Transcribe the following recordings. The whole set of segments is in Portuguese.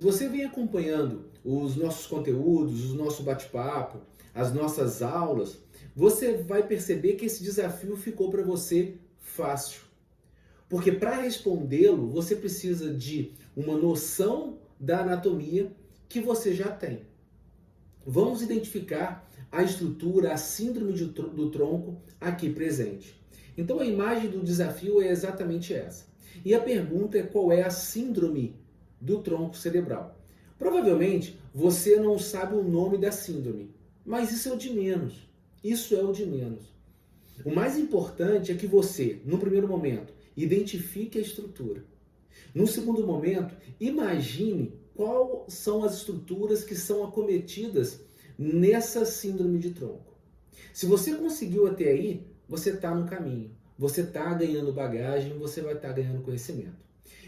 Você vem acompanhando os nossos conteúdos, o nosso bate-papo, as nossas aulas, você vai perceber que esse desafio ficou para você fácil. Porque para respondê-lo, você precisa de uma noção da anatomia que você já tem. Vamos identificar a estrutura, a síndrome do tronco aqui presente. Então a imagem do desafio é exatamente essa. E a pergunta é: qual é a síndrome do tronco cerebral? Provavelmente você não sabe o nome da síndrome, mas isso é o de menos. Isso é o de menos. O mais importante é que você, no primeiro momento, identifique a estrutura. No segundo momento, imagine quais são as estruturas que são acometidas nessa síndrome de tronco. Se você conseguiu até aí, você está no caminho. Você está ganhando bagagem, você vai estar ganhando conhecimento.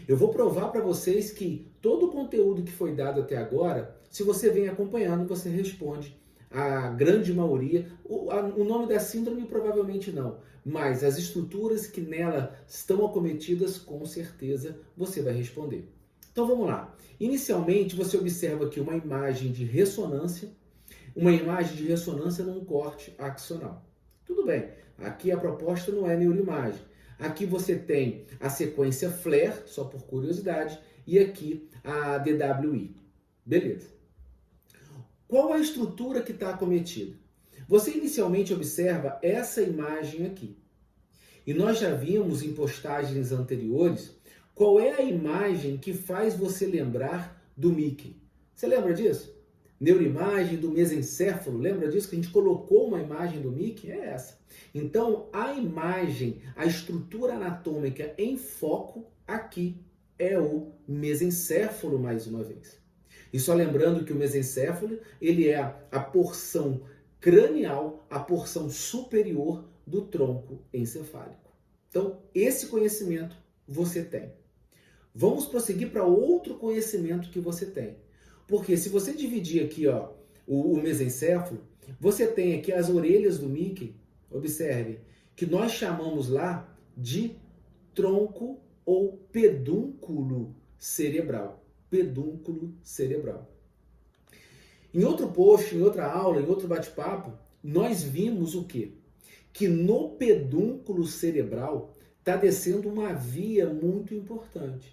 Eu vou provar para vocês que todo o conteúdo que foi dado até agora, se você vem acompanhando, você responde a grande maioria. O nome da síndrome provavelmente não, mas as estruturas que nela estão acometidas, com certeza você vai responder. Então vamos lá. Inicialmente você observa aqui uma imagem de ressonância num corte axonal. Tudo bem, aqui a proposta não é neuroimagem. Aqui você tem a sequência FLAIR, só por curiosidade, e aqui a DWI. Beleza. Qual a estrutura que está acometida? Você inicialmente observa essa imagem aqui. E nós já vimos em postagens anteriores qual é a imagem que faz você lembrar do Mickey. Você lembra disso? Neuroimagem do mesencéfalo, lembra disso? Que a gente colocou uma imagem do Mickey? É essa. Então, a imagem, a estrutura anatômica em foco aqui é o mesencéfalo mais uma vez. E só lembrando que o mesencéfalo, ele é a porção cranial, a porção superior do tronco encefálico. Então, esse conhecimento você tem. Vamos prosseguir para outro conhecimento que você tem. Porque se você dividir aqui o mesencéfalo, você tem aqui as orelhas do Mickey, observe, que nós chamamos lá de tronco ou pedúnculo cerebral. Pedúnculo cerebral. Em outro post, em outra aula, em outro bate-papo, nós vimos o quê? Que no pedúnculo cerebral está descendo uma via muito importante.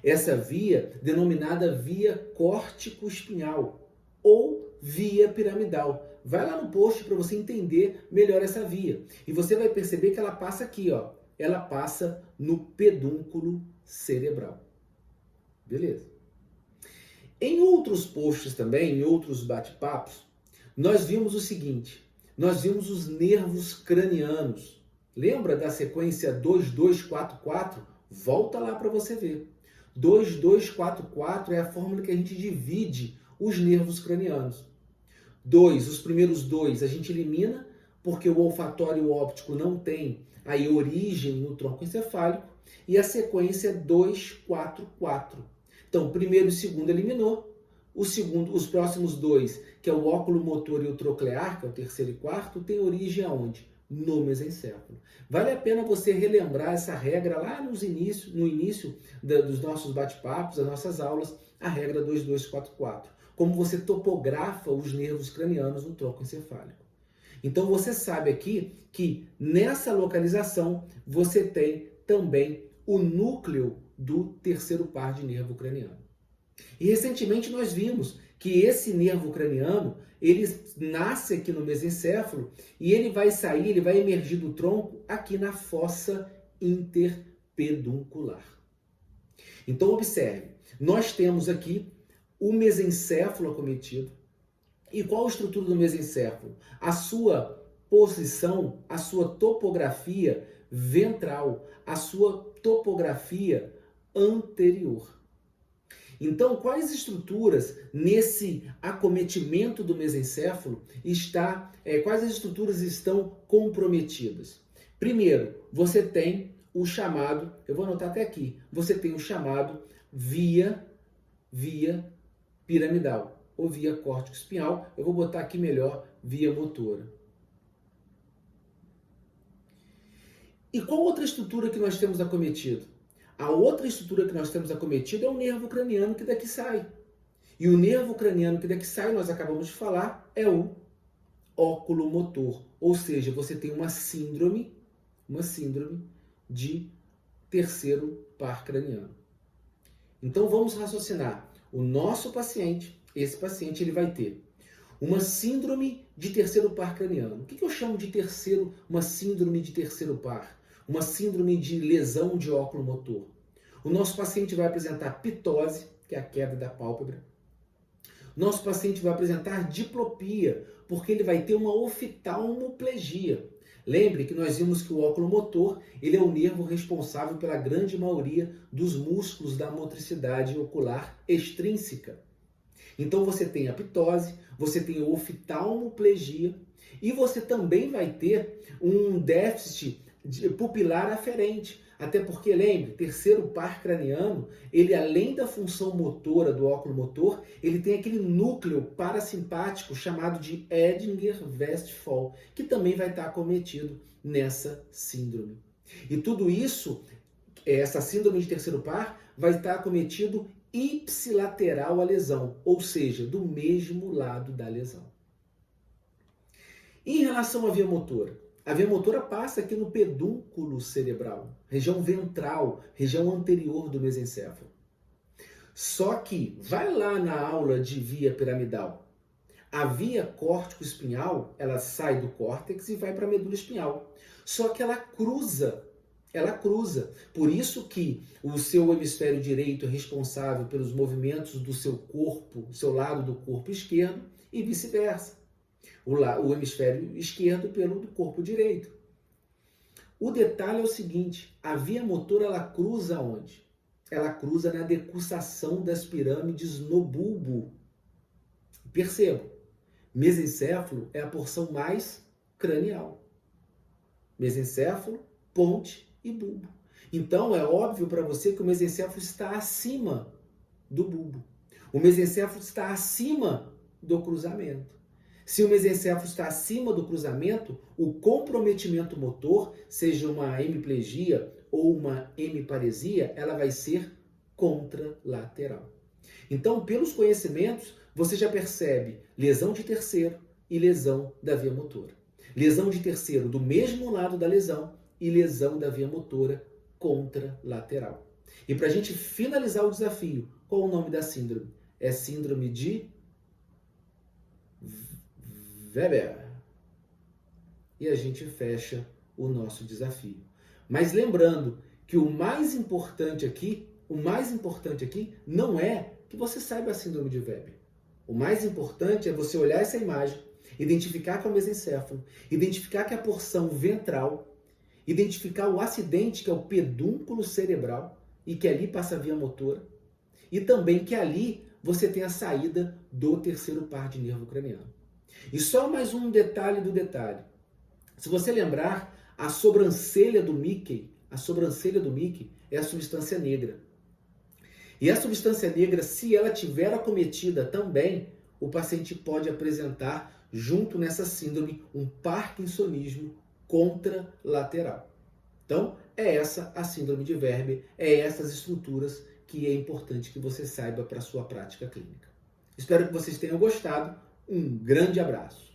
Essa via, denominada via córtico-espinhal ou via piramidal. Vai lá no post para você entender melhor essa via. E você vai perceber que ela passa aqui, ó. Ela passa no pedúnculo cerebral. Beleza? Em outros posts também, em outros bate-papos, nós vimos o seguinte. Nós vimos os nervos cranianos. Lembra da sequência 2244? Volta lá para você ver. 2244 é a fórmula que a gente divide os nervos cranianos. Os primeiros dois a gente elimina, porque o olfatório e o óptico não tem aí origem no tronco encefálico, e a sequência é 244. Então, primeiro e segundo eliminou, os próximos dois, que é o óculo-motor e o troclear, que é o terceiro e quarto, tem origem aonde? No mesencéfalo. Vale a pena você relembrar essa regra lá no início dos nossos bate-papos, das nossas aulas, a regra 2244. Como você topografa os nervos cranianos no tronco encefálico. Então você sabe aqui que nessa localização você tem também o núcleo do terceiro par de nervo craniano. E recentemente nós vimos que esse nervo craniano, ele nasce aqui no mesencéfalo e ele vai sair, ele vai emergir do tronco aqui na fossa interpeduncular. Então observe, nós temos aqui o mesencéfalo acometido. E qual a estrutura do mesencéfalo? A sua posição, a sua topografia ventral, a sua topografia anterior. Então, quais estruturas nesse acometimento do mesencéfalo quais as estruturas estão comprometidas? Primeiro, você tem o chamado, eu vou anotar até aqui, você tem o chamado via piramidal ou via córtico-espinhal, eu vou botar aqui melhor, via motora. E qual outra estrutura que nós temos acometido? A outra estrutura que nós temos acometido é o nervo craniano que daqui sai. E o nervo craniano que daqui sai, nós acabamos de falar, é o oculomotor. Ou seja, você tem uma síndrome de terceiro par craniano. Então vamos raciocinar. O nosso paciente, esse paciente, ele vai ter uma síndrome de terceiro par craniano. O que eu chamo de uma síndrome de terceiro par? Uma síndrome de lesão de óculo motor. O nosso paciente vai apresentar pitose, que é a queda da pálpebra. Nosso paciente vai apresentar diplopia, porque ele vai ter uma oftalmoplegia. Lembre que nós vimos que o óculo motor, ele é o nervo responsável pela grande maioria dos músculos da motricidade ocular extrínseca. Então você tem a pitose, você tem a oftalmoplegia e você também vai ter um déficit pupilar aferente. Até porque, lembre, terceiro par craniano, ele além da função motora do óculo motor, ele tem aquele núcleo parasimpático chamado de Edinger-Westphal, que também vai estar acometido nessa síndrome. E tudo isso, essa síndrome de terceiro par, vai estar acometido ipsilateral à lesão, ou seja, do mesmo lado da lesão. Em relação à via motora, a via motora passa aqui no pedúnculo cerebral, região ventral, região anterior do mesencéfalo. Só que, vai lá na aula de via piramidal, a via córtico-espinhal, ela sai do córtex e vai para a medula espinhal. Só que ela cruza. Por isso que o seu hemisfério direito é responsável pelos movimentos do seu corpo, do seu lado do corpo esquerdo e vice-versa. O hemisfério esquerdo pelo do corpo direito. O detalhe é o seguinte, a via motora ela cruza onde? Ela cruza na decussação das pirâmides no bulbo. Percebam, mesencéfalo é a porção mais cranial. Mesencéfalo, ponte e bulbo. Então é óbvio para você que o mesencéfalo está acima do bulbo. O mesencéfalo está acima do cruzamento. Se o mesencéfalo está acima do cruzamento, o comprometimento motor, seja uma hemiplegia ou uma hemiparesia, ela vai ser contralateral. Então, pelos conhecimentos, você já percebe lesão de terceiro e lesão da via motora. Lesão de terceiro do mesmo lado da lesão e lesão da via motora contralateral. E para a gente finalizar o desafio, qual o nome da síndrome? É síndrome de Weber. E a gente fecha o nosso desafio. Mas lembrando que o mais importante aqui não é que você saiba a síndrome de Weber. O mais importante é você olhar essa imagem, identificar que é o mesencéfalo, identificar que é a porção ventral, identificar o acidente que é o pedúnculo cerebral e que ali passa a via motora, e também que ali você tem a saída do terceiro par de nervo craniano. E só mais um detalhe do detalhe. Se você lembrar, a sobrancelha do Mickey é a substância negra. E a substância negra, se ela tiver acometida também, o paciente pode apresentar, junto nessa síndrome, um parkinsonismo contralateral. Então, é essa a síndrome de Weber, é essas estruturas que é importante que você saiba para a sua prática clínica. Espero que vocês tenham gostado. Um grande abraço.